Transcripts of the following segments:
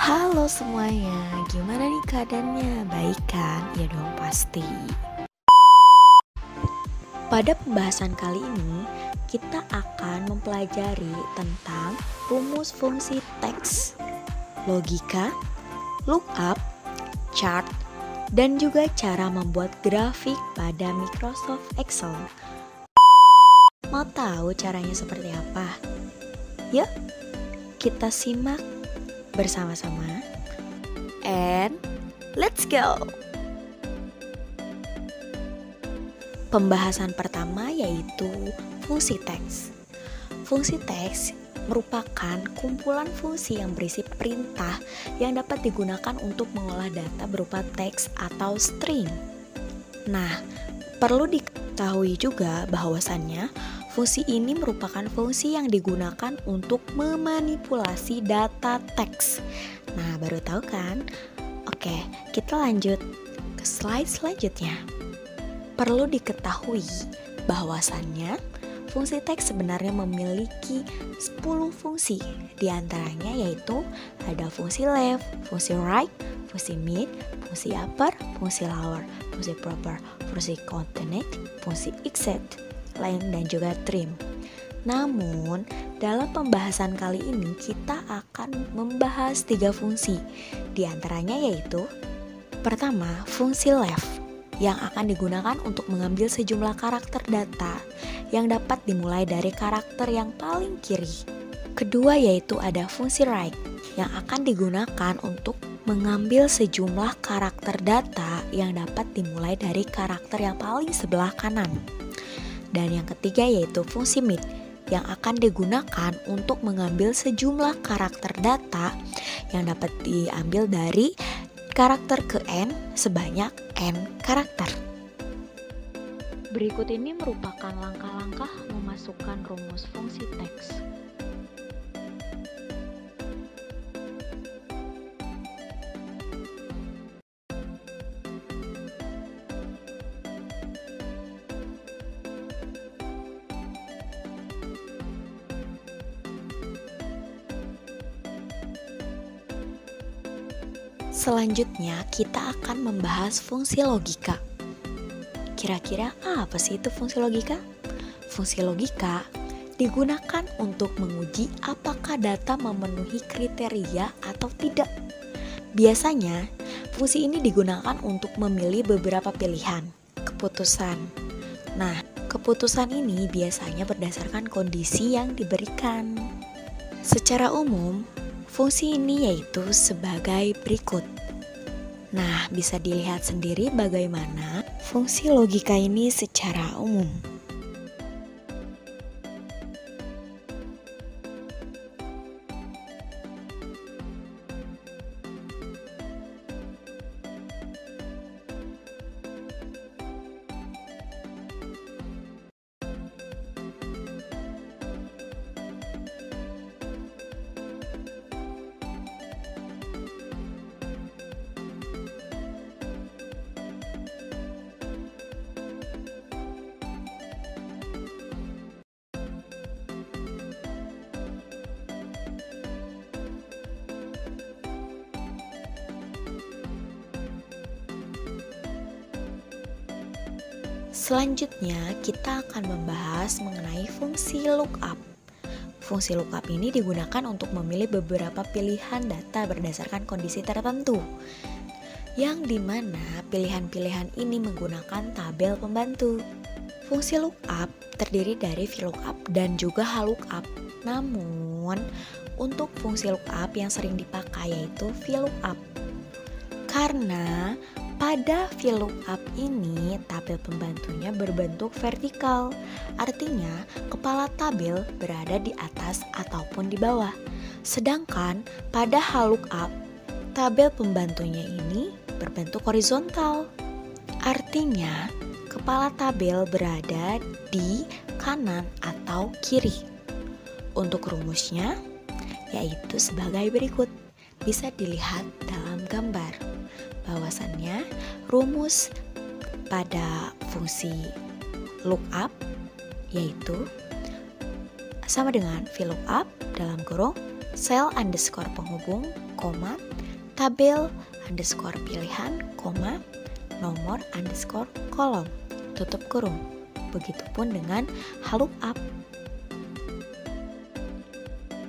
Halo semuanya, gimana nih keadaannya? Baik kan? Ya dong pasti. Pada pembahasan kali ini, kita akan mempelajari tentang rumus fungsi teks, logika, lookup, chart, dan juga cara membuat grafik pada Microsoft Excel. Mau tahu caranya seperti apa? Yuk, kita simak bersama-sama. And let's go! Pembahasan pertama yaitu fungsi teks. Fungsi teks merupakan kumpulan fungsi yang berisi perintah yang dapat digunakan untuk mengolah data berupa teks atau string. Nah, perlu diketahui juga bahwasannya fungsi ini merupakan fungsi yang digunakan untuk memanipulasi data teks. Nah, baru tahu kan? Oke, kita lanjut ke slide selanjutnya. Perlu diketahui bahwasannya fungsi teks sebenarnya memiliki 10 fungsi. Di antaranya yaitu ada fungsi left, fungsi right, fungsi mid, fungsi upper, fungsi lower, fungsi proper, fungsi concatenate, fungsi exit, line, dan juga trim. Namun, dalam pembahasan kali ini kita akan membahas 3 fungsi. Di antaranya yaitu pertama, fungsi left yang akan digunakan untuk mengambil sejumlah karakter data yang dapat dimulai dari karakter yang paling kiri. Kedua yaitu ada fungsi right yang akan digunakan untuk mengambil sejumlah karakter data yang dapat dimulai dari karakter yang paling sebelah kanan. Dan yang ketiga yaitu fungsi mid yang akan digunakan untuk mengambil sejumlah karakter data yang dapat diambil dari karakter ke n sebanyak n karakter. Berikut ini merupakan langkah-langkah memasukkan rumus fungsi teks. Selanjutnya kita akan membahas fungsi logika. Kira-kira apa sih itu fungsi logika? Fungsi logika digunakan untuk menguji apakah data memenuhi kriteria atau tidak. Biasanya, fungsi ini digunakan untuk memilih beberapa pilihan, keputusan. Nah, keputusan ini biasanya berdasarkan kondisi yang diberikan. Secara umum, fungsi ini yaitu sebagai berikut. Nah, bisa dilihat sendiri bagaimana fungsi logika ini secara umum. Selanjutnya, kita akan membahas mengenai fungsi lookup. Fungsi lookup ini digunakan untuk memilih beberapa pilihan data berdasarkan kondisi tertentu, yang dimana pilihan-pilihan ini menggunakan tabel pembantu. Fungsi lookup terdiri dari VLOOKUP dan juga HLOOKUP. Namun, untuk fungsi lookup yang sering dipakai yaitu VLOOKUP. Karena pada VLOOKUP ini tabel pembantunya berbentuk vertikal, artinya kepala tabel berada di atas ataupun di bawah. Sedangkan pada HLOOKUP, tabel pembantunya ini berbentuk horizontal, artinya kepala tabel berada di kanan atau kiri. Untuk rumusnya yaitu sebagai berikut, bisa dilihat dalam gambar. Bahwasannya rumus pada fungsi lookup yaitu sama dengan VLOOKUP dalam kurung sel underscore penghubung, koma, tabel underscore pilihan, koma, nomor underscore kolom, tutup kurung. Begitupun dengan lookup.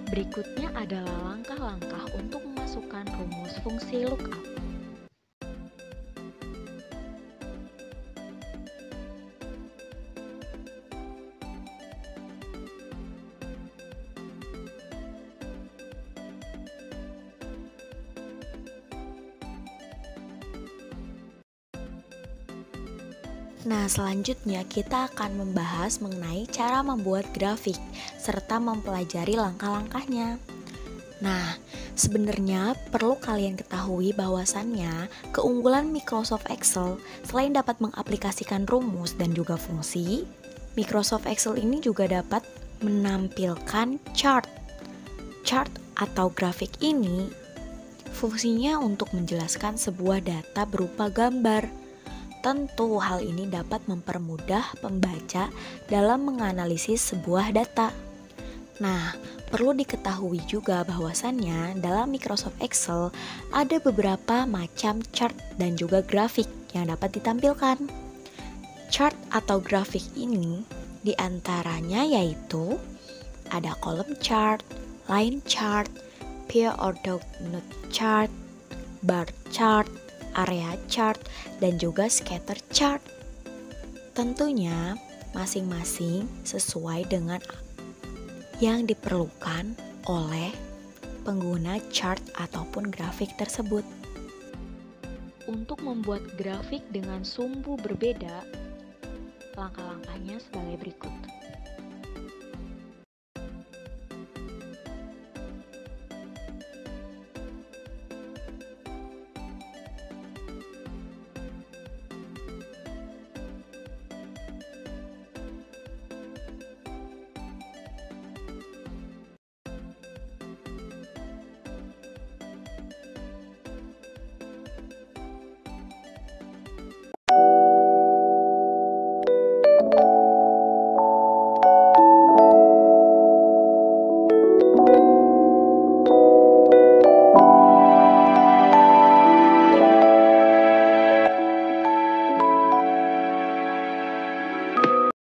Berikutnya adalah langkah-langkah untuk memasukkan rumus fungsi lookup. Nah, selanjutnya kita akan membahas mengenai cara membuat grafik serta mempelajari langkah-langkahnya. Nah, sebenarnya perlu kalian ketahui bahwasannya keunggulan Microsoft Excel selain dapat mengaplikasikan rumus dan juga fungsi, Microsoft Excel ini juga dapat menampilkan chart. Chart atau grafik ini fungsinya untuk menjelaskan sebuah data berupa gambar. Tentu hal ini dapat mempermudah pembaca dalam menganalisis sebuah data. Nah, perlu diketahui juga bahwasannya dalam Microsoft Excel ada beberapa macam chart dan juga grafik yang dapat ditampilkan. Chart atau grafik ini diantaranya yaitu ada column chart, line chart, pair or donut chart, bar chart, area chart, dan juga scatter chart. Tentunya masing-masing sesuai dengan yang diperlukan oleh pengguna chart ataupun grafik tersebut. Untuk membuat grafik dengan sumbu berbeda, langkah-langkahnya sebagai berikut.